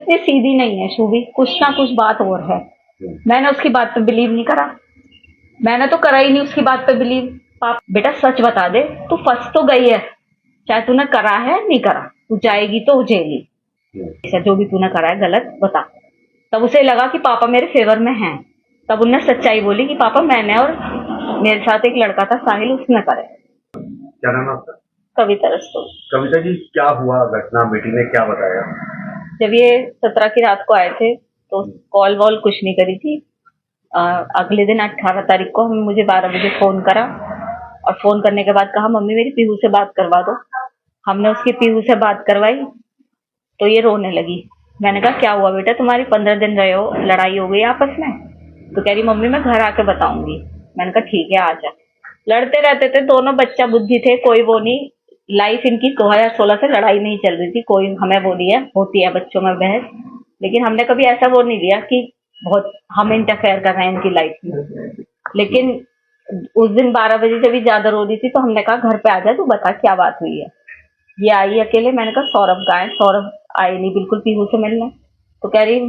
इतनी सीधी नहीं है शुभी, कुछ ना कुछ बात और है। मैंने उसकी बात पे बिलीव नहीं करा, मैंने तो करा ही नहीं उसकी बात पे बिलीव। पाप बेटा सच बता दे, तू फंस तो गई है, चाहे तूने करा है नहीं करा, तू जाएगी तो जेली। ऐसा जो भी तूने करा है गलत बता। तब उसे लगा कि पापा मेरे फेवर में हैं। तब उन्हें सच्चाई बोली कि पापा मैंने और मेरे साथ एक लड़का था साहिल, उसने करे। क्या नाम है आपका? कविता रस्तोगी। कविता जी, क्या हुआ घटना, बेटी ने क्या बताया? जब ये 17 की रात को आए थे तो कॉल वॉल कुछ नहीं करी थी। अगले दिन 18 तारीख को मुझे 12 बजे फोन करा और फोन करने के बाद कहा मम्मी मेरी पीहू से बात करवा दो। हमने उसकी पीहू से बात करवाई तो ये रोने लगी। मैंने कहा क्या हुआ बेटा, तुम्हारी 15 दिन रहे हो, लड़ाई हो गई आपस में? तो कह रही मम्मी मैं घर आके बताऊंगी। मैंने कहा ठीक है आ जा। लड़ते रहते थे दोनों, बच्चा बुद्धि थे, कोई वो नहीं। लाइफ इनकी 2016 से लड़ाई नहीं चल रही थी, कोई हमें वो नहीं है, होती है बच्चों में बहस, लेकिन हमने कभी ऐसा वो नहीं लिया कि बहुत हम इंटरफेयर कर रहे हैं इनकी लाइफ में। लेकिन उस दिन 12 बजे जब भी ज्यादा रो रही थी तो हमने कहा घर पे आ जा, तू बता क्या बात हुई है। ये आई अकेले। मैंने कहा सौरभ कहाँ है? सौरभ आई नहीं बिल्कुल पीहू से मिलने। तो कह रही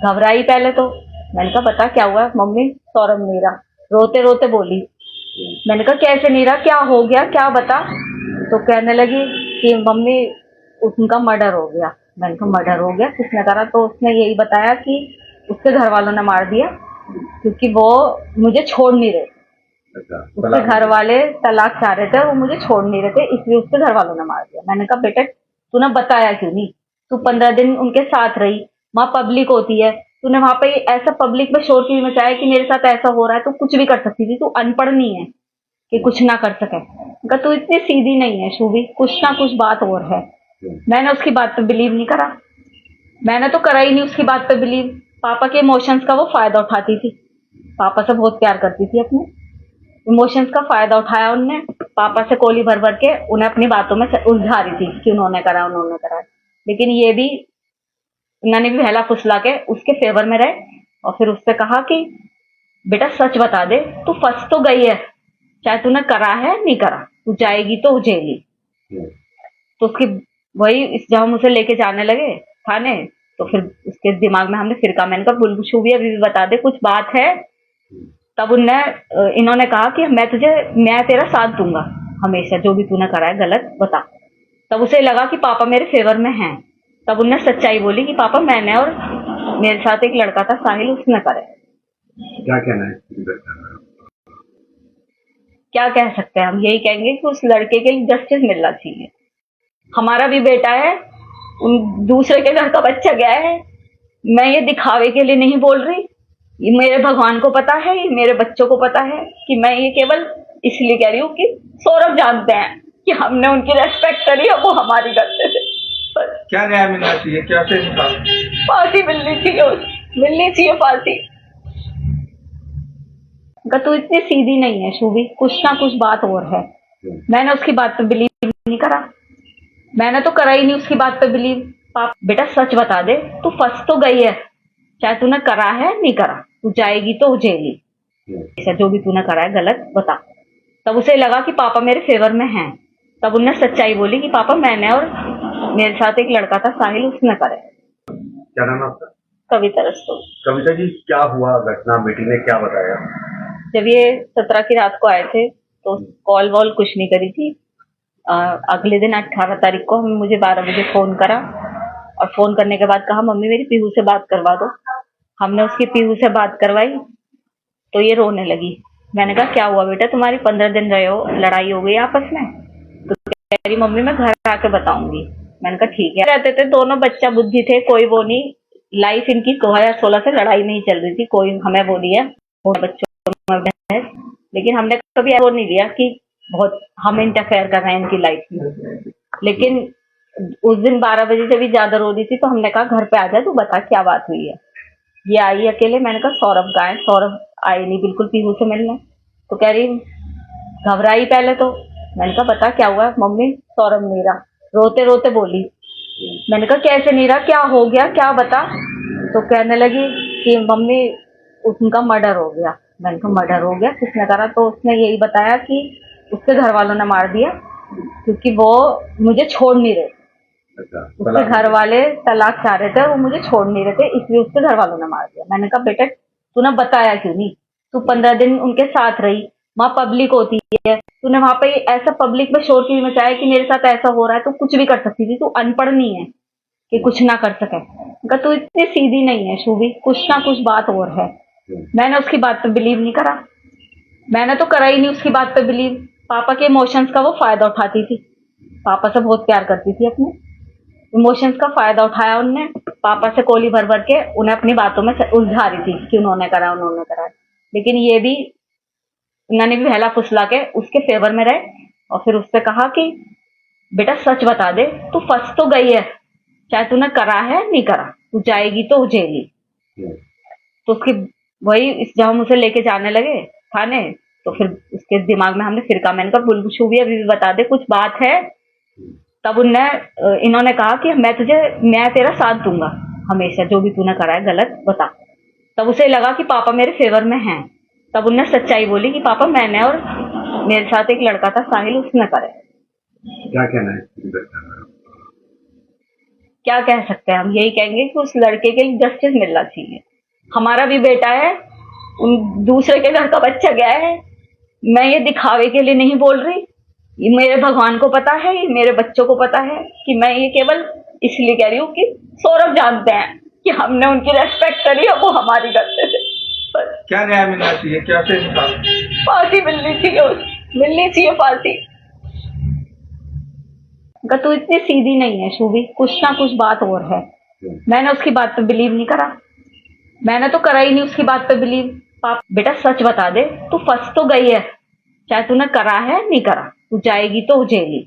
घबराई पहले तो। मैंने कहा बता क्या हुआ? मम्मी सौरभ नहीं रहा, रोते रोते बोली। मैंने कहा कैसे नहीं रहा, क्या हो गया, क्या बता। तो कहने लगी कि मम्मी उनका मर्डर हो गया। मैंने कहा मर्डर हो गया, किसने करा? तो उसने यही बताया कि उसके घर वालों ने मार दिया क्योंकि वो मुझे छोड़ नहीं रहे। उसके घर वाले तलाक चाह रहे थे और वो मुझे छोड़ नहीं रहे थे, इसलिए उसके घर वालों ने मार दिया। मैंने कहा बेटा तूने बताया क्यों नहीं? तू 15 दिन उनके साथ रही, वहां पब्लिक होती है, तूने वहां पे ऐसा पब्लिक में शोर क्यों मचाया कि मेरे साथ ऐसा हो रहा है? तू कुछ भी कर सकती थी, तू अनपढ़ नहीं है कि कुछ ना कर सके। कहा तू इतनी सीधी नहीं है शुभी, कुछ ना कुछ बात और है। मैंने उसकी बात पे बिलीव नहीं करा, मैंने तो करा ही नहीं उसकी बात पे बिलीव। पापा के इमोशंस का वो फायदा उठाती थी, पापा से बहुत प्यार करती थी, अपने इमोशंस का फायदा उठाया उनने। पापा से कोली भर भर के उन्हें अपनी बातों में उलझा रही थी कि उन्होंने करा उन्होंने करा। लेकिन ये भी उन्होंने भी बहला फुसला के उसके फेवर में रहे और फिर उससे कहा कि बेटा सच बता दे, तू फंस तो गई है, चाहे तूने करा है नहीं करा, तू जाएगी तो जेली। तो उसकी वही जब हम उसे लेके जाने लगे थाने तो फिर उसके दिमाग में हमने फिर कहा, मैंने कहा बुलबुल शुभी अभी भी बता दे कुछ बात है। तब इन्होंने कहा कि मैं तेरा साथ दूंगा हमेशा, जो भी तूने करा है गलत बता। तब उसे लगा कि पापा मेरे फेवर में हैं। तब उन्हें सच्चाई बोली कि पापा मैंने और मेरे साथ एक लड़का था साहिल, उसने करे। क्या कहना है? क्या कह सकते हैं हम? यही कहेंगे कि उस लड़के के लिए जस्टिस मिलना चाहिए। हमारा भी बेटा है, उन दूसरे के घर का बच्चा गया है। मैं ये दिखावे के लिए नहीं बोल रही, ये मेरे भगवान को पता है, ये मेरे बच्चों को पता है कि मैं ये केवल इसलिए कह रही हूँ कि सौरभ जानते हैं कि हमने उनकी रेस्पेक्ट करी और वो हमारी करते थे। बस क्या न्याय मिलना चाहिए? क्या फांसी मिलनी चाहिए फांसी। तू इतनी सीधी नहीं है शुभी, कुछ ना कुछ बात और है। मैंने उसकी बात पे बिलीव नहीं करा, मैंने तो करा ही नहीं उसकी बात पे बिलीव। बेटा सच बता दे, तू फंस तो गई है, चाहे तूने करा है नहीं करा, तू जाएगी तो जेली। ऐसा जो भी तूने करा है गलत बता। तब उसे लगा कि पापा मेरे फेवर में हैं। तब उन्हें सच्चाई बोली कि पापा मैंने और मेरे साथ एक लड़का था साहिल, उसने करे। क्या नाम है आपका? कविता रस्तोगी। कविता जी, क्या हुआ घटना, बेटी ने क्या बताया? जब ये 17 की रात को आए थे तो कॉल वॉल कुछ नहीं करी थी। अगले दिन 18 तारीख को मुझे 12 बजे फोन करा और फोन करने के बाद कहा मम्मी मेरी पीहू से बात करवा दो। हमने उसकी पीहू से बात करवाई तो ये रोने लगी। मैंने कहा क्या हुआ बेटा, तुम्हारी 15 दिन रहे हो, लड़ाई हो गई आपस में? तो कह रही मम्मी मैं घर आके बताऊंगी। मैंने कहा ठीक है। रहते थे दोनों, बच्चा बुद्धि थे, कोई वो नहीं। लाइफ इनकी 2016 से लड़ाई नहीं चल रही थी, कोई हमें वो नहीं है, बच्चों में बहस, लेकिन हमने कभी वो नहीं लिया कि बहुत हम इंटरफेयर कर रहे हैं इनकी लाइफ में। लेकिन उस दिन 12 बजे जब भी ज्यादा रो रही थी तो हमने कहा घर पे आ जा, तू बता क्या बात हुई है। ये आई अकेले। मैंने कहा सौरभ कहाँ है? सौरभ आई नहीं बिल्कुल पीहू से मिलने। तो कह रही घबराई पहले तो। मैंने कहा बता क्या हुआ? मम्मी सौरभ नहीं रहा, रोते रोते बोली। मैंने कहा कैसे नहीं रहा, क्या हो गया, क्या बता। तो कहने लगी कि मम्मी उनका मर्डर हो गया। मैंने कहा मर्डर हो गया, किसने करा? तो उसने यही बताया कि उसके घर वालों ने मार दिया क्योंकि वो मुझे छोड़ नहीं रहे। अच्छा, उसके घर वाले तलाक चाह रहे थे और वो मुझे छोड़ नहीं रहे थे, इसलिए उसके घर वालों ने मार दिया। मैंने कहा बेटा तूने बताया क्यों नहीं? तू 15 दिन उनके साथ रही, वहां पब्लिक होती है, तूने वहां पे ऐसा पब्लिक में शोर क्यों मचाया कि मेरे साथ ऐसा हो रहा है? तू कुछ भी कर सकती थी, तू अनपढ़ नहीं है कि कुछ ना कर सके। कहा तू इतनी सीधी नहीं है शूभी, कुछ ना कुछ बात और है। मैंने उसकी बात पे बिलीव नहीं करा, मैंने तो करा ही नहीं उसकी बात पे बिलीव। पापा के इमोशंस का वो फायदा उठाती थी, पापा से बहुत प्यार करती थी, अपने इमोशंस का फायदा उठाया उनने। पापा से कोली भर भर के उन्हें अपनी बातों में उलझा रही थी कि उन्होंने करा। लेकिन ये भी उन्होंने भी बहला फुसला के उसके फेवर में रहे और फिर उससे कहा कि बेटा सच बता दे, तू फंस तो गई है, चाहे तूने करा है नहीं करा, तू जाएगी तो जेली। तो उसकी वही जब हम उसे लेके जाने लगे थाने, तो फिर उसके दिमाग में हमने फिर कहा, मैंने कहा बुलबुल भी अभी भी बता दे कुछ बात है। तब इन्होंने कहा कि मैं तेरा साथ दूंगा हमेशा, जो भी तूने करा है गलत बता। तब उसे लगा कि पापा मेरे फेवर में हैं। तब उनने सच्चाई बोली कि पापा मैंने और मेरे साथ एक लड़का था साहिल, उसने करे। क्या कहना है इसकी घटना में? क्या कह सकते हैं हम? यही कहेंगे कि उस लड़के के लिए जस्टिस मिलना चाहिए। हमारा भी बेटा है, उन दूसरे के घर का बच्चा गया है। मैं ये दिखावे के लिए नहीं बोल रही, ये मेरे भगवान को पता है, ये मेरे बच्चों को पता है कि मैं ये केवल इसलिए कह रही हूँ कि सौरभ जानते हैं कि हमने उनकी रेस्पेक्ट करी और वो हमारी करते थे। बस क्या न्याय मिलना चाहिए, क्या से फांसी मिलनी चाहिए, मिलनी चाहिए फांसी। तू इतनी सीधी नहीं है शूभी, कुछ ना कुछ बात और है। मैंने उसकी बात पे बिलीव नहीं करा, मैंने तो करा ही नहीं उसकी बात पे बिलीव। बेटा सच बता दे, तू फंस तो गई है, चाहे तूने करा है नहीं करा, तू जाएगी तो जेली।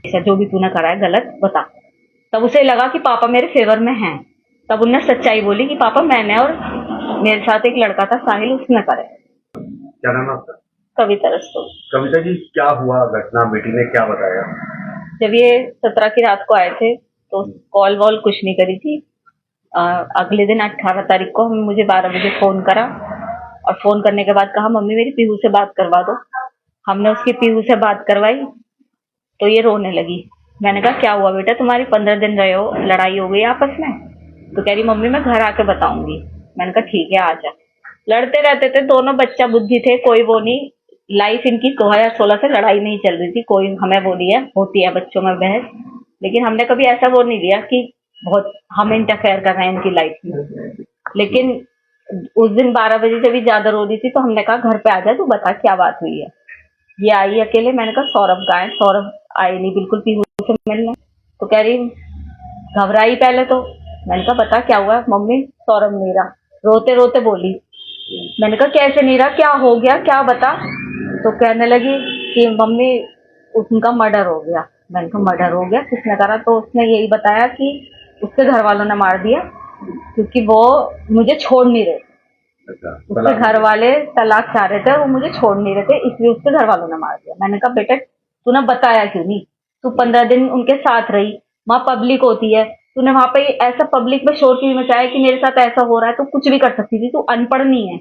ऐसा जो भी तूने करा है गलत बता। तब उसे लगा कि पापा मेरे फेवर में हैं। तब उनने सच्चाई बोली कि पापा मैंने और मेरे साथ एक लड़का था साहिल, उसने करे। क्या नाम है आपका? कविता रस्तोगी। कविता जी, क्या हुआ घटना, बेटी ने क्या बताया? जब ये 17 की रात को आए थे तो कॉल वॉल कुछ नहीं करी थी। अगले दिन 18 तारीख को मुझे 12 बजे फोन करा और फोन करने के बाद कहा मम्मी मेरी पीहू से बात करवा दो। हमने उसकी पीहू से बात करवाई तो ये रोने लगी। मैंने कहा क्या हुआ बेटा, तुम्हारी 15 दिन रहे हो, लड़ाई हो गई आपस में? तो कह रही मम्मी मैं घर आके बताऊंगी। मैंने कहा ठीक है आ जा। लड़ते रहते थे दोनों, बच्चा बुद्धि थे, कोई वो नहीं। लाइफ इनकी 2016 से लड़ाई नहीं चल रही थी, कोई हमें वो नहीं है, होती है बच्चों में बहस, लेकिन हमने कभी ऐसा वो नहीं लिया कि बहुत हम इंटरफेयर कर रहे हैं इनकी लाइफ में। लेकिन उस दिन 12 बजे से भी ज्यादा रो रही थी तो हमने कहा घर पे आ जा, तू बता क्या बात हुई है। ये आई अकेले। मैंने कहा सौरभ कहाँ है? सौरभ आए नहीं बिल्कुल पीहू से मिलने। तो कह रही घबराई पहले तो। मैंने कहा बता क्या हुआ? मम्मी सौरभ नहीं रहा, रोते रोते बोली। मैंने कहा कैसे नहीं रहा, क्या हो गया, क्या बता। तो कहने लगी कि मम्मी उनका मर्डर हो गया। मैंने कहा मर्डर हो गया, किसने करा? तो उसने यही बताया कि उसके घर वालों ने मार दिया क्योंकि वो मुझे छोड़ नहीं रहे। उसके घर वाले तलाक चाह रहे थे, वो मुझे छोड़ नहीं रहे थे, इसलिए उसके घर वालों ने मार दिया। मैंने कहा बेटा तूने बताया क्यों नहीं? तू 15 दिन उनके साथ रही, वहां पब्लिक होती है, तूने वहां पे ऐसा पब्लिक में शोर क्यों मचाया कि मेरे साथ ऐसा हो रहा है? तू कुछ भी कर सकती थी, तू अनपढ़ नहीं है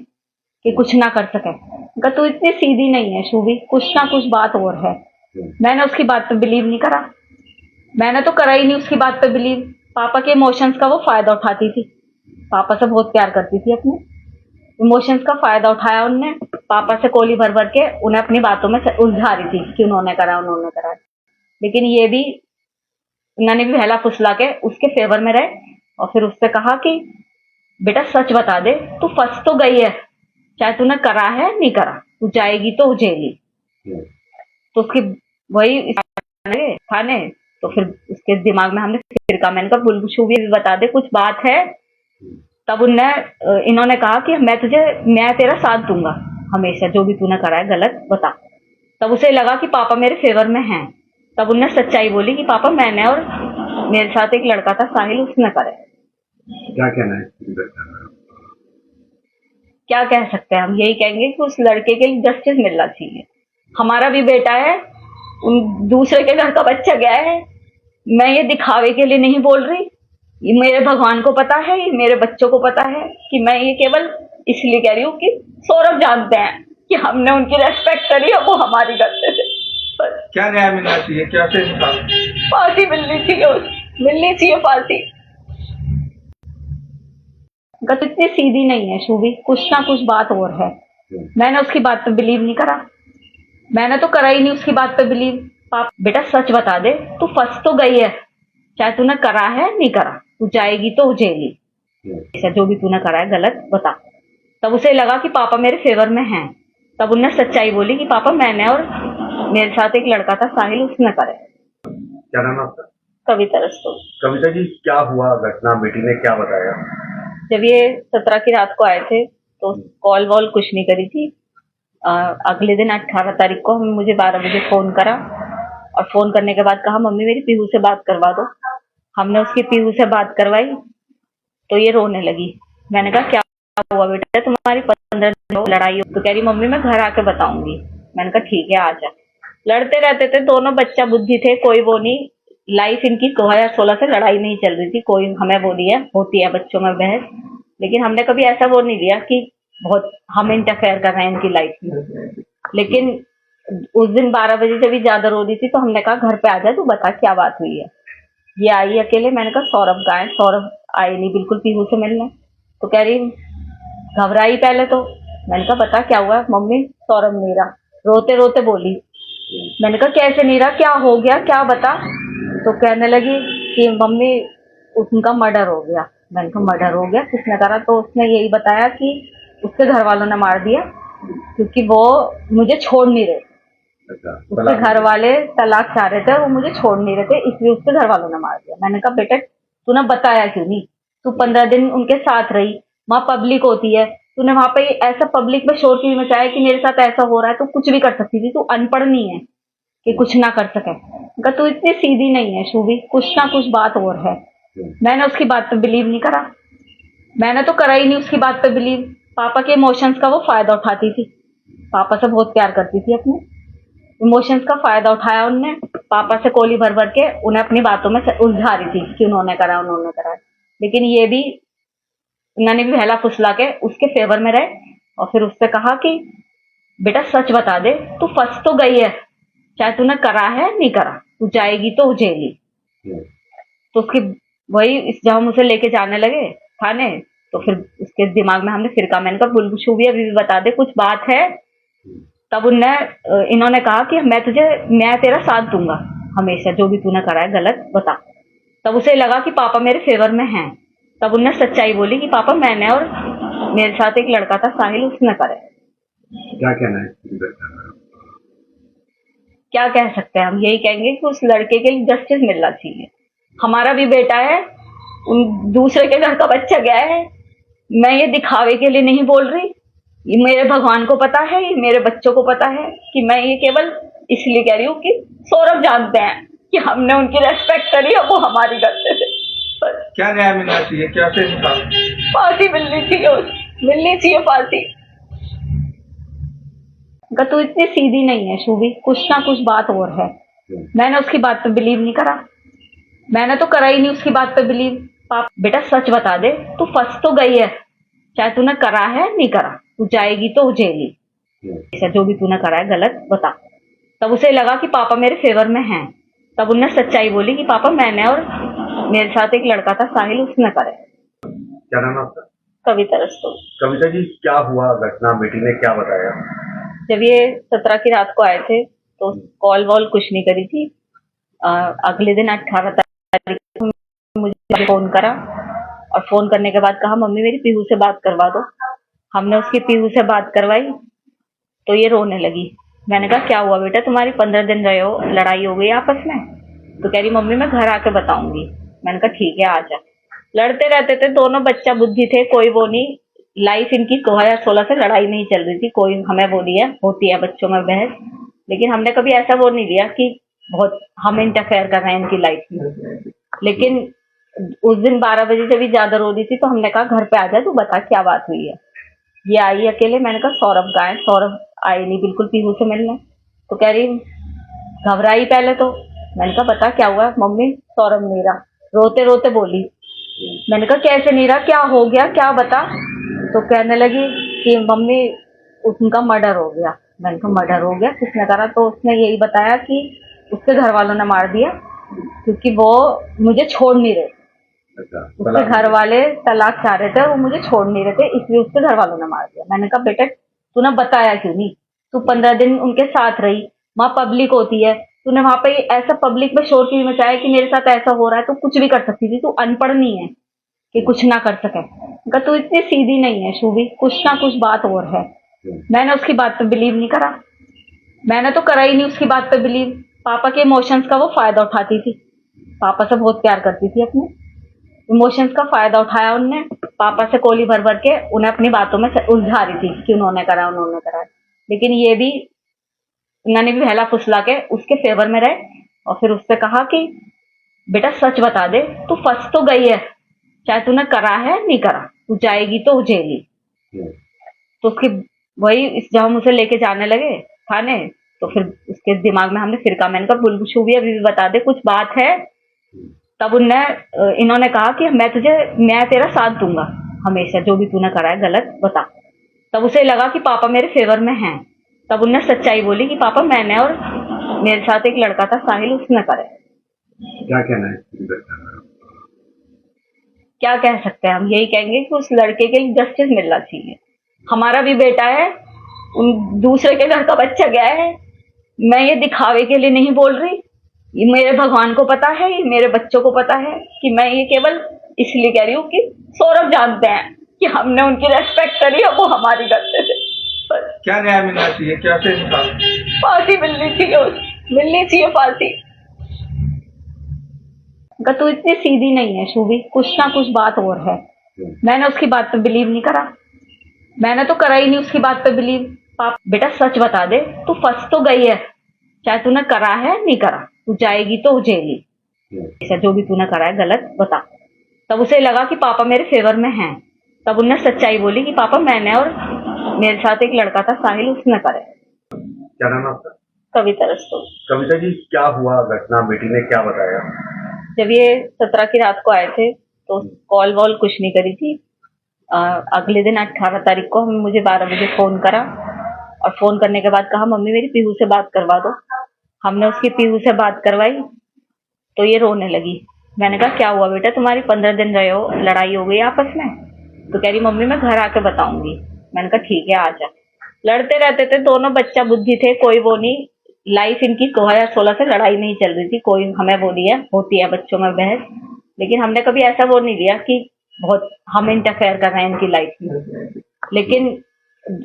कि कुछ ना कर सके। कहा तू इतनी सीधी नहीं है शूभी, कुछ ना कुछ बात और है। मैंने उसकी बात पे बिलीव नहीं करा, मैंने तो करा ही नहीं उसकी बात पे बिलीव। पापा के इमोशंस का वो फायदा उठाती थी, पापा से बहुत प्यार करती थी, अपने इमोशंस का फायदा उठाया उनने। पापा से कोली भर भर के उन्हें अपनी बातों में उलझा रही थी कि उन्होंने करा। लेकिन ये भी उन्होंने भी बहला फुसला के उसके फेवर में रहे और फिर उससे कहा कि बेटा सच बता दे, तू फंस तो गई है, चाहे तूने करा है नहीं करा, तू जाएगी तो जेली। तो उसकी वही थाने, तो फिर उसके दिमाग में हमने फिर कहा, मैंने कहा बुलबुल भी बता दे कुछ बात है। तब इन्होंने कहा कि मैं तेरा साथ दूंगा हमेशा, जो भी तूने करा है गलत बता। तब उसे लगा कि पापा मेरे फेवर में हैं। तब उनने सच्चाई बोली कि पापा मैंने और मेरे साथ एक लड़का था साहिल, उसने करे। क्या कहना है इसकी घटना में? क्या कह सकते हैं हम? यही कहेंगे कि उस लड़के के लिए जस्टिस मिलना चाहिए। हमारा भी बेटा है, उन दूसरे के घर का बच्चा गया है। मैं ये दिखावे के लिए नहीं बोल रही, ये मेरे भगवान को पता है, ये मेरे बच्चों को पता है कि मैं ये केवल इसलिए कह रही हूँ कि सौरभ जानते हैं कि हमने उनकी रेस्पेक्ट करी और वो हमारी करते थे। बस क्या न्याय मिलना चाहिए, क्या से फांसी मिलनी चाहिए। मिलनी चाहिए फांसी। तो इतनी सीधी नहीं है शुभी, कुछ ना कुछ बात और है। मैंने उसकी बात पे बिलीव नहीं करा, मैंने तो करा ही नहीं उसकी बात पे बिलीव। पाप बेटा सच बता दे, तू फंस तो गई है, चाहे तूने करा है नहीं करा, तू जाएगी तो जेली। ऐसा जो भी तूने करा है गलत बता। तब उसे लगा कि पापा मेरे फेवर में हैं, तब उनने सच्चाई बोली कि पापा मैंने और मेरे साथ एक लड़का था साहिल, उसने करे। क्या नाम है आपका? कविता रस्तोगी। कविता जी, क्या हुआ घटना, बेटी ने क्या बताया? जब ये 17 की रात को आए थे तो कॉल वॉल कुछ नहीं करी थी। अगले दिन 18 तारीख को मुझे 12 बजे फोन करा और फोन करने के बाद कहा मम्मी मेरी पीहू से बात करवा दो। हमने उसकी पीहू से बात करवाई तो ये रोने लगी। मैंने कहा क्या हुआ बेटा, तुम्हारी 15 दिन हो लड़ाई हो? तो कह रही मम्मी मैं घर आके बताऊंगी। मैंने कहा ठीक है आ जा। लड़ते रहते थे दोनों, बच्चा बुद्धि थे, कोई वो नहीं। लाइफ इनकी 2016 से लड़ाई नहीं चल रही थी, कोई हमें वो नहीं है, होती है बच्चों में बहस, लेकिन हमने कभी ऐसा वो नहीं लिया कि बहुत हम इंटरफेयर कर रहे हैं इनकी लाइफ में। लेकिन उस दिन 12 बजे जब भी ज्यादा रो रही थी तो हमने कहा घर पे आ जा, तू बता क्या बात हुई है। ये आई अकेले। मैंने कहा सौरभ कहाँ है? सौरभ आए नहीं बिल्कुल पीहू से मिलने। तो कह रही घबराई पहले तो। मैंने कहा बता क्या हुआ? मम्मी सौरभ नहीं रहा, रोते रोते बोली। मैंने कहा कैसे नहीं रहा, क्या हो गया, क्या बता। तो कहने लगी कि मम्मी उनका मर्डर हो गया। मैंने कहा मर्डर हो गया, किसने करा? तो उसने यही बताया कि उसके घर वालों ने मार दिया क्योंकि वो मुझे छोड़ नहीं रहे। उसके घर वाले तलाक चाह रहे थे, वो मुझे छोड़ नहीं रहे थे, इसलिए उसके घर वालों ने मार दिया। मैंने कहा बेटा तूने बताया क्यों नहीं? तू 15 दिन उनके साथ रही, वहां पब्लिक होती है, तूने वहां पे ऐसा पब्लिक में शोर क्यों मचाया कि मेरे साथ ऐसा हो रहा है? तू कुछ भी कर सकती थी, तू अनपढ़ नहीं है कि कुछ ना कर सके। तू इतनी सीधी नहीं है शुभी, कुछ ना कुछ बात और है। मैंने उसकी बात पे बिलीव नहीं करा, मैंने तो करा ही नहीं उसकी बात पे बिलीव। पापा के इमोशंस का वो फायदा उठाती थी, पापा से बहुत प्यार करती थी, अपने इमोशंस का फायदा उठाया उनने। पापा से कोली भर भर के उन्हें अपनी बातों में उलझा रही थी कि उन्होंने करा उन्होंने करा। लेकिन ये भी उन्होंने भी बहला फुसला के उसके फेवर में रहे और फिर उससे कहा कि बेटा सच बता दे, तू फंस तो गई है, चाहे तूने करा है नहीं करा, तू जाएगी तो जेली। तो उसकी वही जब हम उसे लेके जाने लगे थाने तो फिर उसके दिमाग में हमने फिर मैंने कहा बुलबुशु भी अभी भी बता दे कुछ बात है। तब इन्होंने कहा कि मैं तेरा साथ दूंगा हमेशा, जो भी तूने करा है गलत बता। तब उसे लगा कि पापा मेरे फेवर में हैं, तब उनने सच्चाई बोली कि पापा मैंने और मेरे साथ एक लड़का था साहिल, उसने करे। क्या कहना है? क्या कह सकते हैं हम? यही कहेंगे कि उस लड़के के लिए जस्टिस मिलना चाहिए। हमारा भी बेटा है, उन दूसरे के घर का बच्चा गया है। मैं ये दिखावे के लिए नहीं बोल रही, ये मेरे भगवान को पता है, ये मेरे बच्चों को पता है कि मैं ये केवल इसलिए कह रही हूँ कि सौरभ जानते हैं कि हमने उनकी रेस्पेक्ट करी और वो हमारी करते थे। क्या न्याय मिलना चाहिए? क्या से फांसी मिलनी चाहिए, मिलनी चाहिए फांसी। तू इतनी सीधी नहीं है शुभी, कुछ ना कुछ बात और है। मैंने उसकी बात पे बिलीव नहीं करा, मैंने तो करा ही नहीं उसकी बात पे बिलीव। पाप बेटा सच बता दे, तू फंस तो गई है, चाहे तूने करा है नहीं करा, तू जाएगी तो जेली। ऐसा जो भी तूने करा है गलत बता। तब उसे लगा कि पापा मेरे फेवर में हैं, तब उनने सच्चाई बोली कि पापा मैंने और मेरे साथ एक लड़का था साहिल, उसने करे। क्या नाम है आपका? कविता रस्तोगी। कविता जी, क्या हुआ घटना, बेटी ने क्या बताया? जब ये 17 की रात को आए थे तो कॉल वॉल कुछ नहीं करी थी। अगले दिन 18 तारीख को मुझे फोन करा और फोन करने के बाद कहा मम्मी मेरी पीहू से बात करवा दो। हमने उसकी पीहू से बात करवाई तो ये रोने लगी। मैंने कहा क्या हुआ बेटा, तुम्हारी 15 दिन रहे हो, लड़ाई हो गई आपस में? तो कह रही मम्मी मैं घर आके बताऊंगी। मैंने कहा ठीक है आ जा। लड़ते रहते थे दोनों, बच्चा बुद्धि थे, कोई वो नहीं। लाइफ इनकी 2016 से लड़ाई नहीं चल रही थी, कोई हमें वो नहीं है, होती है बच्चों में बहस, लेकिन हमने कभी ऐसा वो नहीं लिया कि बहुत हम इंटरफेयर कर रहे हैं इनकी लाइफ में। लेकिन उस दिन 12 बजे जब भी ज्यादा रो रही थी तो हमने कहा घर पे आ जा, तू बता क्या बात हुई है। ये आई अकेले। मैंने कहा सौरभ कहाँ है? सौरभ आए नहीं बिल्कुल पीहू से मिलने। तो कह रही घबराई पहले तो। मैंने कहा बता क्या हुआ? मम्मी सौरभ नहीं रहा, रोते रोते बोली। मैंने कहा कैसे नहीं रहा, क्या हो गया, क्या बता। तो कहने लगी कि मम्मी उनका मर्डर हो गया। मैंने कहा मर्डर हो गया, किसने करा? तो उसने यही बताया कि उसके घर वालों ने मार दिया क्योंकि वो मुझे छोड़ नहीं रहे। अच्छा, उसके घर वाले तलाक चाह रहे थे, वो मुझे छोड़ नहीं रहे थे, इसलिए उसके घर वालों ने मार दिया। मैंने कहा बेटा तूने बताया क्यों नहीं? तू 15 दिन उनके साथ रही, वहां पब्लिक होती है, तूने वहां पे ऐसा पब्लिक में शोर क्यों मचाया कि मेरे साथ ऐसा हो रहा है? तू कुछ भी कर सकती थी, तू अनपढ़ नहीं है कि कुछ ना कर सके। कहा तू इतनी सीधी नहीं है शूभी, कुछ ना कुछ बात और है। मैंने उसकी बात पे बिलीव नहीं करा, मैंने तो करा ही नहीं उसकी बात पे बिलीव। पापा के इमोशंस का वो फायदा उठाती थी, पापा से बहुत प्यार करती थी, अपने इमोशंस का फायदा उठाया उनने। पापा से कोली भर भर के उन्हें अपनी बातों में उलझा रही थी कि उन्होंने करा उन्होंने करा। लेकिन ये भी उन्होंने भी बहला फुसला के उसके फेवर में रहे और फिर उससे कहा कि बेटा सच बता दे, तू फंस तो गई है, चाहे तूने करा है नहीं करा, तू जाएगी तो जेली। तो उसकी वही जब हम उसे लेके जाने लगे थाने, तो फिर उसके दिमाग में हमने फिर कहा, मैंने कहा बुलबुल भी अभी भी बता दे कुछ बात है। तब इन्होंने कहा कि मैं तेरा साथ दूंगा हमेशा, जो भी तूने करा है गलत बता। तब उसे लगा कि पापा मेरे फेवर में हैं। तब उनने सच्चाई बोली कि पापा मैंने और मेरे साथ एक लड़का था साहिल, उसने करे। क्या कहना है? क्या कह सकते हैं हम? यही कहेंगे कि उस लड़के के लिए जस्टिस मिलना चाहिए। हमारा भी बेटा है, उन दूसरे के घर का बच्चा गया है। मैं ये दिखावे के लिए नहीं बोल रही, ये मेरे भगवान को पता है, ये मेरे बच्चों को पता है कि मैं ये केवल इसलिए कह रही हूँ कि सौरभ जानते हैं कि हमने उनकी रेस्पेक्ट करी और वो हमारी करते थे। क्या न्याय मिलना चाहिए? कैसे फांसी मिलनी चाहिए फांसी। तू इतनी सीधी नहीं है शूभी, कुछ ना कुछ बात और है। मैंने उसकी बात पे बिलीव नहीं करा, मैंने तो करा ही नहीं उसकी बात पे बिलीव। पाप बेटा सच बता दे, तू फंस तो गई है, चाहे तूने करा है नहीं करा, तू जाएगी तो जेली। ऐसा जो भी तूने करा है गलत बता। तब उसे लगा कि पापा मेरे फेवर में हैं। तब उनने सच्चाई बोली कि पापा मैंने और मेरे साथ एक लड़का था साहिल, उसने करे। क्या नाम है आपका? कविता रस्तोगी। कविता जी, क्या हुआ घटना? बेटी ने क्या बताया? जब ये 17 की रात को आए थे तो कॉल वॉल कुछ नहीं करी थी। अगले दिन 18 तारीख को मुझे 12 बजे फोन करा और फोन करने के बाद कहा मम्मी मेरी पीहू से बात करवा दो। हमने उसकी पीहू से बात करवाई तो ये रोने लगी। मैंने कहा क्या हुआ बेटा, तुम्हारी 15 दिन रहे हो, लड़ाई हो गई आपस में? तो कह रही मम्मी मैं घर आके बताऊंगी। मैंने कहा ठीक है आजा। लड़ते रहते थे दोनों, बच्चा बुद्धि थे, कोई वो नहीं। लाइफ इनकी 2016 से लड़ाई नहीं चल रही थी, कोई हमें वो नहीं है, होती है बच्चों में बहस, लेकिन हमने कभी ऐसा वो नहीं लिया कि बहुत हम इंटरफेयर कर रहे हैं इनकी लाइफ में। लेकिन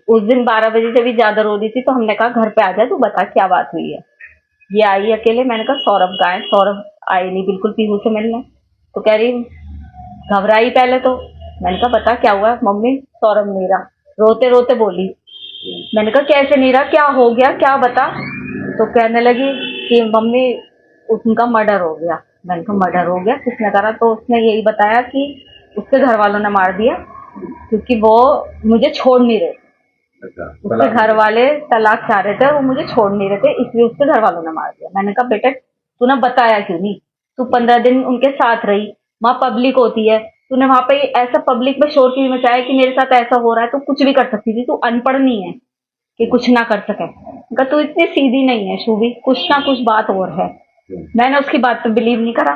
उस दिन 12 बजे जब भी ज्यादा रो रही थी तो हमने कहा घर पे आ जा, तू बता क्या बात हुई है। ये आई अकेले। मैंने कहा सौरभ कहाँ है? सौरभ आई नहीं बिल्कुल पीहू से मिलने। तो कह रही घबराई पहले तो। मैंने कहा बता क्या हुआ? मम्मी सौरभ नहीं रहा, रोते रोते बोली। मैंने कहा कैसे नहीं रहा, क्या हो गया, क्या बता। तो कहने लगी कि मम्मी उनका मर्डर हो गया। मैंने कहा मर्डर हो गया, किसने करा? तो उसने यही बताया कि उसके घर वालों ने मार दिया क्योंकि वो मुझे छोड़ नहीं रहे। अच्छा, उसके घर वाले तलाक चाह रहे थे, वो मुझे छोड़ नहीं रहे थे, इसलिए उसके घर वालों ने मार दिया। मैंने कहा बेटा तूने बताया क्यों नहीं? तू 15 दिन उनके साथ रही, वहां पब्लिक होती है, तूने वहां पे ऐसा पब्लिक में शोर क्यों मचाया कि मेरे साथ ऐसा हो रहा है? तू कुछ भी कर सकती थी, तू अनपढ़ नहीं है कि कुछ ना कर सके। कहा तू इतनी सीधी नहीं है शूभी, कुछ ना कुछ बात और है। मैंने उसकी बात पे बिलीव नहीं करा,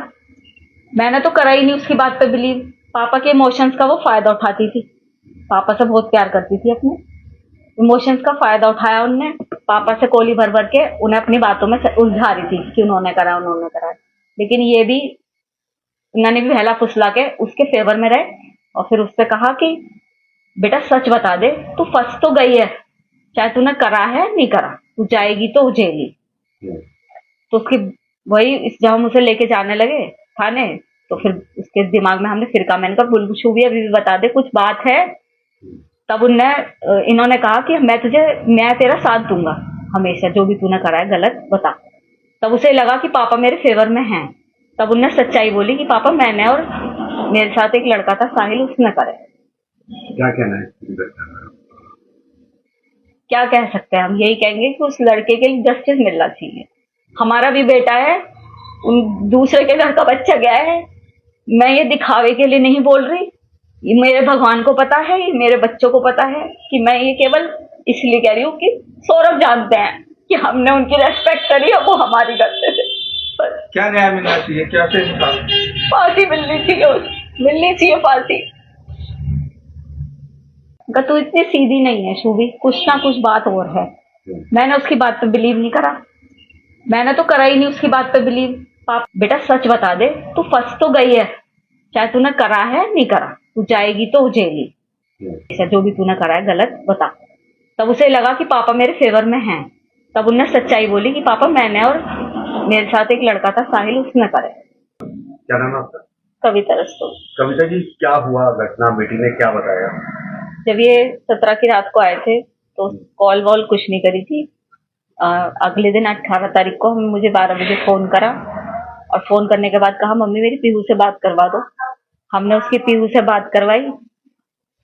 मैंने तो करा ही नहीं उसकी बात पे बिलीव। पापा के इमोशंस का वो फायदा उठाती थी, पापा से बहुत प्यार करती थी, अपने इमोशंस का फायदा उठाया उनने। पापा से कोली भर भर के उन्हें अपनी बातों में उलझा रही थी कि उन्होंने करा उन्होंने करा। लेकिन ये भी उन्होंने भी बहला फुसला के उसके फेवर में रहे और फिर उससे कहा कि बेटा सच बता दे, तू फंस तो गई है, चाहे तूने करा है नहीं करा, तू जाएगी तो जेली। तो उसकी वही जब हम उसे लेके जाने लगे थाने, तो फिर उसके दिमाग में हमने फिर कहा, मैंने कहा बुलबुल भी अभी भी बता दे कुछ बात है। तब इन्होंने कहा कि मैं तेरा साथ दूंगा हमेशा, जो भी तूने करा है गलत बता। तब उसे लगा कि पापा मेरे फेवर में हैं। तब उनने सच्चाई बोली कि पापा मैंने और मेरे साथ एक लड़का था साहिल, उसने करे। क्या कहना है? क्या कह सकते हैं हम? यही कहेंगे कि उस लड़के के लिए जस्टिस मिलना चाहिए। हमारा भी बेटा है, उन दूसरे के घर का बच्चा गया है। मैं ये दिखावे के लिए नहीं बोल रही, ये मेरे भगवान को पता है, ये मेरे बच्चों को पता है कि मैं ये केवल इसलिए कह रही हूँ कि सौरभ जानते हैं कि हमने उनकी रेस्पेक्ट करी और वो हमारी करते थे। बस क्या न्याय मिलना चाहिए, कैसे इंसान? फांसी मिलनी चाहिए फांसी। अगर तू इतनी सीधी नहीं है शूभी, कुछ ना कुछ बात और है। मैंने उसकी बात पे बिलीव नहीं करा, मैंने तो करा ही नहीं उसकी बात पे बिलीव। पाप बेटा सच बता दे, तू फंस तो गई है, चाहे तूने करा है नहीं करा, तू जाएगी तो जेल ही। ऐसा जो भी तूने करा है गलत बता। तब उसे लगा कि पापा मेरे फेवर में हैं, तब उन्हें सच्चाई बोली कि पापा मैंने और मेरे साथ एक लड़का था साहिल, उसने करे। क्या नाम है आपका? कविता रस्तोगी। कविता जी, क्या हुआ घटना, बेटी ने क्या बताया? जब ये 17 की रात को आए थे तो कॉल वॉल कुछ नहीं करी थी। अगले दिन 18 तारीख को मुझे 12 बजे फोन करा और फोन करने के बाद कहा मम्मी मेरी पीहू से बात करवा दो। हमने उसकी पीहू से बात करवाई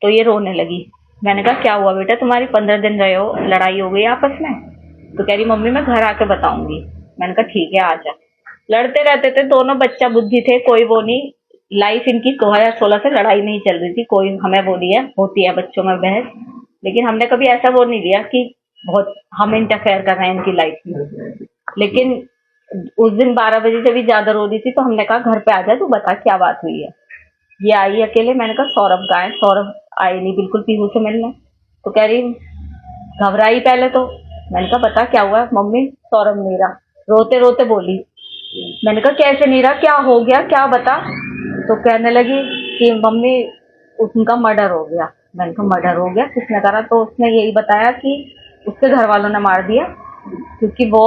तो ये रोने लगी। मैंने कहा क्या हुआ बेटा, तुम्हारी 15 दिन रहे हो, लड़ाई हो गई आपस में? तो कह रही मम्मी मैं घर आके बताऊंगी। मैंने कहा ठीक है आजा। लड़ते रहते थे दोनों, बच्चा बुद्धि थे, कोई वो नहीं। लाइफ इनकी 2016 से लड़ाई नहीं चल रही थी, कोई हमें वो नहीं है, होती है बच्चों में बहस, लेकिन हमने कभी ऐसा वो नहीं लिया कि बहुत हम इंटरफेयर कर रहे हैं इनकी लाइफ में। लेकिन उस दिन 12 बजे जब भी ज्यादा रो रही थी तो हमने कहा घर पे आ जा, तू बता क्या बात हुई है। ये आई अकेले। मैंने कहा सौरभ कहाँ है? सौरभ आई नहीं बिल्कुल पीहू से मिलने। तो कह रही घबराई पहले तो। मैंने कहा बता क्या हुआ? मम्मी सौरभ नहीं रहा, रोते रोते बोली। मैंने कहा कैसे नहीं रहा, क्या हो गया, क्या बता। तो कहने लगी कि मम्मी उनका मर्डर हो गया। मैंने कहा मर्डर हो गया, किसने करा? तो उसने यही बताया कि उसके घर वालों ने मार दिया क्योंकि वो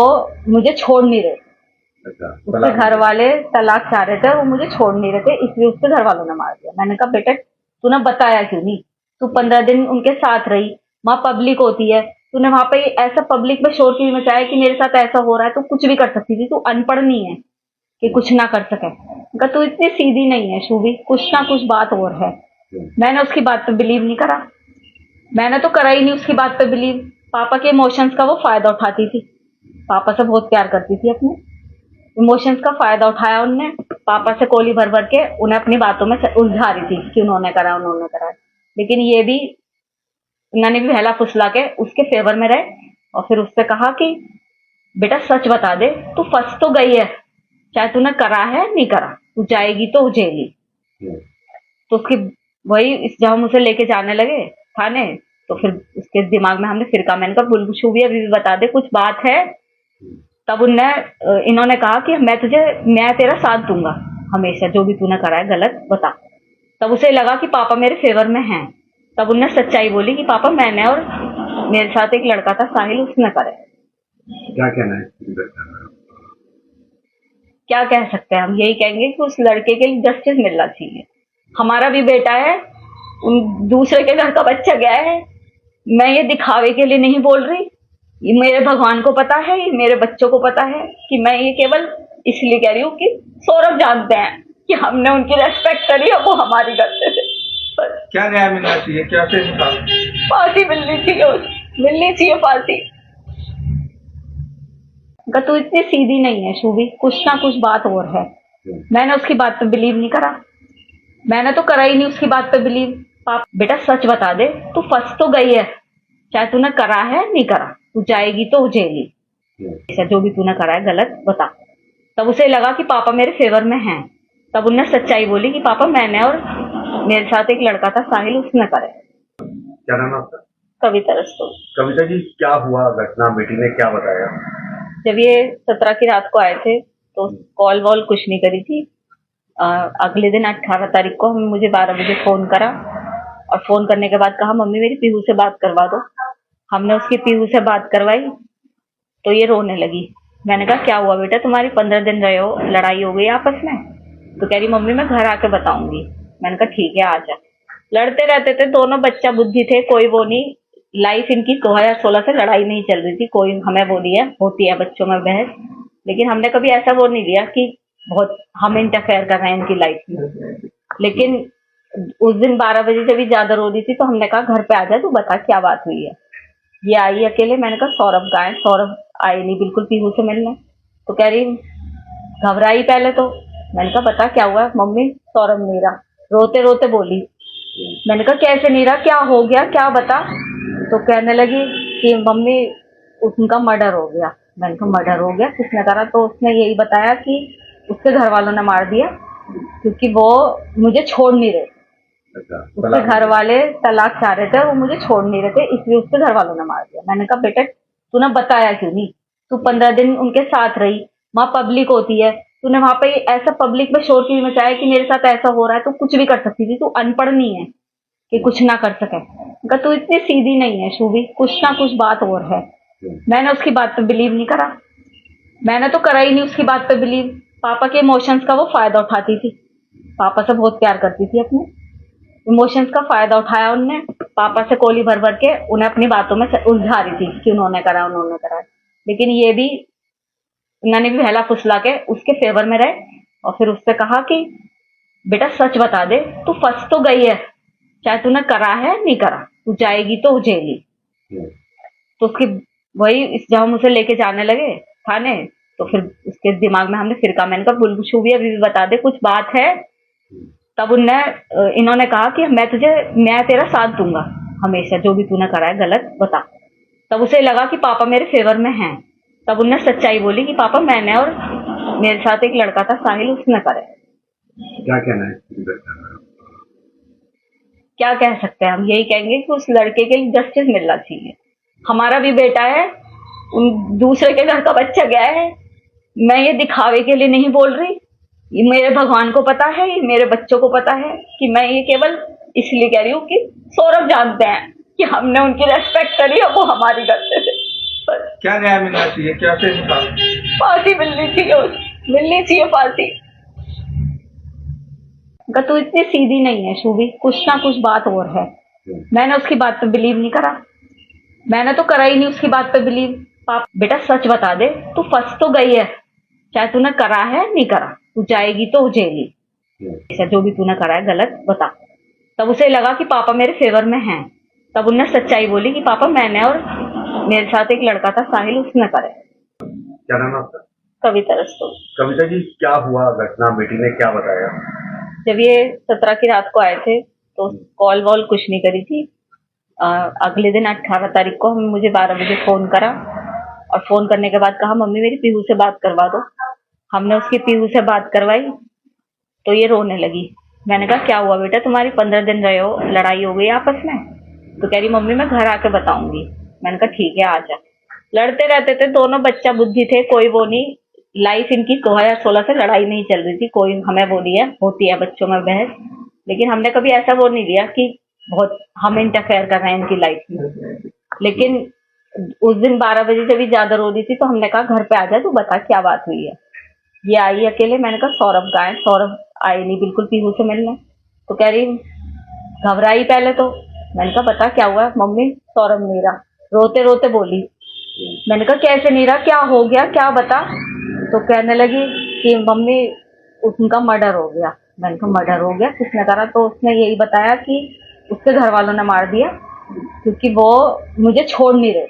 मुझे छोड़ नहीं रहे। उसके घर वाले तलाक चाह रहे थे, वो मुझे छोड़ नहीं रहे थे, इसलिए उसके घर वालों ने मार दिया। मैंने कहा बेटा तूने बताया क्यों नहीं? तू 15 दिन उनके साथ रही, वहां पब्लिक होती है, तूने वहां पे ऐसा पब्लिक में शोर क्यों मचाया कि मेरे साथ ऐसा हो रहा है? तू कुछ भी कर सकती थी, तू अनपढ़ नहीं है कि कुछ ना कर सके। अगर तू इतनी सीधी नहीं है शूभी, कुछ ना कुछ बात और है। मैंने उसकी बात पे बिलीव नहीं करा, मैंने तो करा ही नहीं उसकी बात पे बिलीव। पापा के इमोशंस का वो फायदा उठाती थी, पापा से बहुत प्यार करती थी, अपने इमोशंस का फायदा उठाया उनने। पापा से कोली भर भर के उन्हें अपनी बातों में उलझा रही थी कि उन्होंने करा उन्होंने करा। लेकिन ये भी उन्होंने भी बहला फुसला के उसके फेवर में रहे और फिर उससे कहा कि बेटा सच बता दे, तू फंस तो गई है, चाहे तूने करा है नहीं करा, तू जाएगी तो जेल ही। तो उसकी वही जब हम उसे लेके जाने लगे थाने तो फिर उसके दिमाग में हमने फिर कहा, मैंने कहा बुलबुल अभी भी बता दे कुछ बात है। तब इन्होंने कहा कि मैं तेरा साथ दूंगा हमेशा, जो भी तूने करा है गलत बता। तब उसे लगा कि पापा मेरे फेवर में हैं, तब उन्हें सच्चाई बोली कि पापा मैंने और मेरे साथ एक लड़का था साहिल, उसने करे। क्या कहना है? क्या कह सकते हैं हम? यही कहेंगे कि उस लड़के के लिए जस्टिस मिलना चाहिए। हमारा भी बेटा है, उन दूसरे के घर का बच्चा गया है। मैं ये दिखावे के लिए नहीं बोल रही, ये मेरे भगवान को पता है, ये मेरे बच्चों को पता है कि मैं ये केवल इसलिए कह रही हूँ कि सौरभ जानते हैं कि हमने उनकी रेस्पेक्ट करी और वो हमारी करते थे। बस क्या न्याय मिलना चाहिए, कैसे इंसान? फांसी मिलनी चाहिए फांसी। अगर तू इतनी सीधी नहीं है शूभी, कुछ ना कुछ बात और है। मैंने उसकी बात पे बिलीव नहीं करा, मैंने तो करा ही नहीं उसकी बात पे बिलीव। पाप बेटा सच बता दे, तू फंस तो गई है, चाहे तूने करा है नहीं करा, तू जाएगी तो जेल ही। ऐसा जो भी तूने करा है गलत बता। तब उसे लगा कि पापा मेरे फेवर में हैं, तब उन्हें सच्चाई बोली कि पापा मैंने और मेरे साथ एक लड़का था साहिल, उसने करे। क्या नाम है आपका? कविता रस्तोगी। कविता जी, क्या हुआ घटना, बेटी ने क्या बताया? जब ये 17 की रात को आए थे तो कॉल वॉल कुछ नहीं करी थी। अगले दिन 18 तारीख को मुझे 12 बजे फोन करा और फोन करने के बाद कहा मम्मी मेरी पीहू से बात करवा दो। हमने उसकी पीहू से बात करवाई तो ये रोने लगी। मैंने कहा क्या हुआ बेटा, तुम्हारी 15 दिन रहे हो, लड़ाई हो गई आपस में? तो कह रही मम्मी मैं घर आके बताऊंगी। मैंने कहा ठीक है आजा। लड़ते रहते थे दोनों, बच्चा बुद्धि थे, कोई वो नहीं। लाइफ इनकी 2016 से लड़ाई नहीं चल रही थी, कोई हमें वो नहीं है, होती है बच्चों में बहस, लेकिन हमने कभी ऐसा वो नहीं लिया कि बहुत हम इंटरफेयर कर रहे हैं इनकी लाइफ में। लेकिन उस दिन 12 बजे जब भी ज्यादा रो रही थी तो हमने कहा घर पे आ जा, तू बता क्या बात हुई है। ये आई अकेले। मैंने कहा सौरभ कहाँ है? सौरभ आई नहीं बिल्कुल पीहू से मिलने। तो कह रही घबराई पहले तो। मैंने कहा बता क्या हुआ? मम्मी सौरभ नहीं रहा, रोते रोते बोली। मैंने कहा कैसे नहीं रहा, क्या हो गया, क्या बता। तो कहने लगी कि मम्मी उनका मर्डर हो गया। मैंने कहा मर्डर हो गया, किसने करा? तो उसने यही बताया कि उसके घर वालों ने मार दिया, क्योंकि वो मुझे छोड़ नहीं रहे। अच्छा, उसके घर वाले तलाक चाह रहे थे, वो मुझे छोड़ नहीं रहे थे, इसलिए उसके घर वालों ने मार दिया। मैंने कहा बेटा तूने बताया क्यों नहीं? तू 15 दिन उनके साथ रही, वहां पब्लिक होती है, तूने वहां पे ऐसा पब्लिक में शोर क्यों मचाया कि मेरे साथ ऐसा हो रहा है? तू कुछ भी कर सकती थी, तू अनपढ़ नहीं है कि कुछ ना कर सके। कहा तू इतनी सीधी नहीं है शूभी, कुछ ना कुछ बात और है। मैंने उसकी बात पे बिलीव नहीं करा, मैंने तो करा ही नहीं उसकी बात पे बिलीव। पापा के इमोशंस का वो फायदा उठाती थी, पापा से बहुत प्यार करती थी, अपने इमोशंस का फायदा उठाया उनने। पापा से कोली भर भर के उन्हें अपनी बातों में उलझा रही थी कि उन्होंने करा उन्होंने करा। लेकिन ये भी उन्होंने भी बहला फुसला के उसके फेवर में रहे, और फिर उससे कहा कि बेटा सच बता दे, तू फंस तो गई है, चाहे तूने करा है नहीं करा, तू जाएगी तो जेली। तो उसकी वही जब हम उसे लेके जाने लगे थाने, तो फिर उसके दिमाग में हमने फिर कहा, मैंने कहा बुलबुल अभी भी बता दे, कुछ बात है। तब इन्होंने कहा कि मैं तेरा साथ दूंगा हमेशा, जो भी तूने करा है गलत बता। तब उसे लगा कि पापा मेरे फेवर में हैं। तब उनने सच्चाई बोली कि पापा मैंने, और मेरे साथ एक लड़का था साहिल, उसने करे। क्या कहना है? क्या कह सकते हैं हम? यही कहेंगे कि उस लड़के के लिए जस्टिस मिलना चाहिए। हमारा भी बेटा है, उन दूसरे के घर का बच्चा गया है। मैं ये दिखावे के लिए नहीं बोल रही, ये मेरे भगवान को पता है, ये मेरे बच्चों को पता है कि मैं ये केवल इसलिए कह रही हूँ कि सौरभ जानते हैं कि हमने उनकी रेस्पेक्ट करी और वो हमारी करते थे। क्या न्याय मिलना चाहिए? क्या से फांसी मिलनी चाहिए फांसी। तू इतनी सीधी नहीं है शूभी, कुछ ना कुछ बात और है। मैंने उसकी बात पे बिलीव नहीं करा, मैंने तो करा ही नहीं उसकी बात पे बिलीव। पाप बेटा सच बता दे, तू फंस तो गई है, चाहे तूने करा है नहीं करा, तू जाएगी तो जेली। ऐसा जो भी तूने करा है गलत बता। तब उसे लगा कि पापा मेरे फेवर में हैं। तब उनने सच्चाई बोली कि पापा मैंने, और मेरे साथ एक लड़का था साहिल, उसने करे। क्या नाम है आपका? कविता रस्तोगी। कविता जी, क्या हुआ घटना? बेटी ने क्या बताया? जब ये 17 की रात को आए थे तो कॉल वॉल कुछ नहीं करी थी। अगले दिन 18 तारीख को मुझे 12 बजे फोन करा, और फोन करने के बाद कहा मम्मी मेरी पीहू से बात करवा दो। हमने उसकी पीहू से बात करवाई तो ये रोने लगी। मैंने कहा क्या हुआ बेटा, तुम्हारी 15 दिन रहे हो, लड़ाई हो गई आपस में? तो कह रही मम्मी मैं घर आके बताऊंगी। मैंने कहा ठीक है आजा। लड़ते रहते थे दोनों, बच्चा बुद्धि थे, कोई वो नहीं। लाइफ इनकी 2016 से लड़ाई नहीं चल रही थी, कोई हमें वो नहीं है, होती है बच्चों में बहस, लेकिन हमने कभी ऐसा वो नहीं लिया कि बहुत हम इंटरफेयर कर रहे हैं इनकी लाइफ में। लेकिन उस दिन 12 बजे जब भी ज्यादा रो रही थी तो हमने कहा घर पे आ जा, तू बता क्या बात हुई है। ये आई अकेले। मैंने कहा सौरभ कहाँ है? सौरभ आई नहीं बिल्कुल पीहू से मिलने। तो कह रही घबराई पहले तो। मैंने कहा बता क्या हुआ? मम्मी सौरभ नहीं रहा, रोते रोते बोली। मैंने कहा कैसे नहीं रहा, क्या हो गया, क्या बता। तो कहने लगी कि मम्मी उनका मर्डर हो गया। मैंने कहा मर्डर हो गया, किसने करा? तो उसने यही बताया कि उसके घर वालों ने मार दिया, क्योंकि वो मुझे छोड़ नहीं रहे।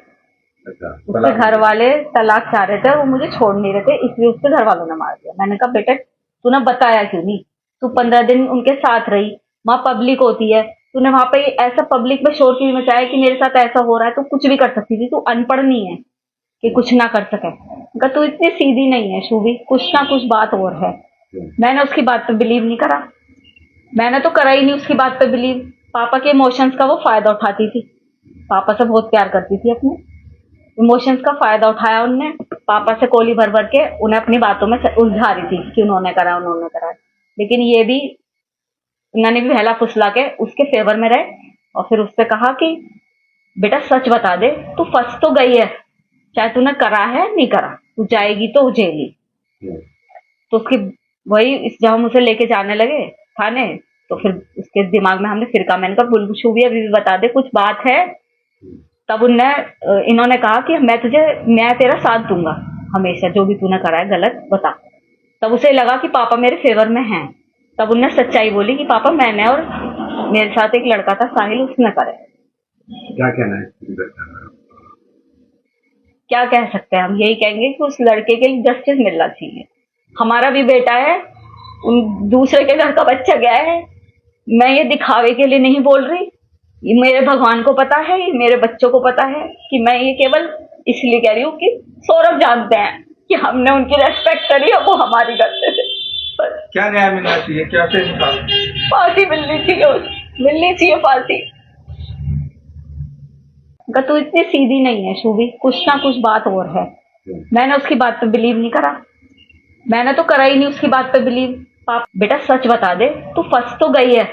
अच्छा, उसके घर वाले तलाक चाह रहे थे, वो मुझे छोड़ नहीं रहे थे, इसलिए उसके घर वालों ने मार दिया। मैंने कहा बेटा तूने बताया क्यों नहीं? तू 15 दिन उनके साथ रही, वहां पब्लिक होती है, तूने वहां पे ऐसा पब्लिक में शोर क्यों मचाया कि मेरे साथ ऐसा हो रहा है? तू कुछ भी कर सकती थी, तू अनपढ़ नहीं है कि कुछ ना कर सके। कहा तू इतनी सीधी नहीं है शूभी, कुछ ना कुछ बात और है। मैंने उसकी बात पे बिलीव नहीं करा, मैंने तो करा ही नहीं उसकी बात पे बिलीव। पापा के इमोशंस का वो फायदा उठाती थी, पापा से बहुत प्यार करती थी, अपने इमोशंस का फायदा उठाया उनने। पापा से कोली भर भर के उन्हें अपनी बातों में उलझा रही थी कि उन्होंने करा उन्होंने करा। लेकिन ये भी उन्होंने भी बहला फुसला के उसके फेवर में रहे, और फिर उससे कहा कि बेटा सच बता दे, तू फंस तो गई है, चाहे तूने करा है नहीं करा, तू जाएगी तो जेली। तो उसकी वही जब हम उसे लेके जाने लगे थाने, तो फिर उसके दिमाग में हमने फिर कहा, मैंने कहा बुलबुल अभी भी बता दे, कुछ बात है। तब इन्होंने कहा कि मैं तेरा साथ दूंगा हमेशा, जो भी तूने करा है गलत बता। तब उसे लगा कि पापा मेरे फेवर में हैं। तब उनने सच्चाई बोली कि पापा मैंने, और मेरे साथ एक लड़का था साहिल, उसने करे। क्या कहना है? क्या कह सकते हैं हम? यही कहेंगे कि उस लड़के के लिए जस्टिस मिलना चाहिए। हमारा भी बेटा है, उन दूसरे के घर का बच्चा गया है। मैं ये दिखावे के लिए नहीं बोल रही, ये मेरे भगवान को पता है, ये मेरे बच्चों को पता है कि मैं ये केवल इसलिए कह रही हूँ कि सौरभ जानते हैं कि हमने उनकी रेस्पेक्ट करी और वो हमारी करते थे। बस क्या न्याय मिलना चाहिए, कैसे इंसान? फांसी मिलनी चाहिए, मिलनी चाहिए फांसी। तू इतनी सीधी नहीं है शुभी, कुछ ना कुछ बात और है। मैंने उसकी बात पे बिलीव नहीं करा, मैंने तो करा ही नहीं उसकी बात पे बिलीव। पाप बेटा सच बता दे, तू फंस तो गई है,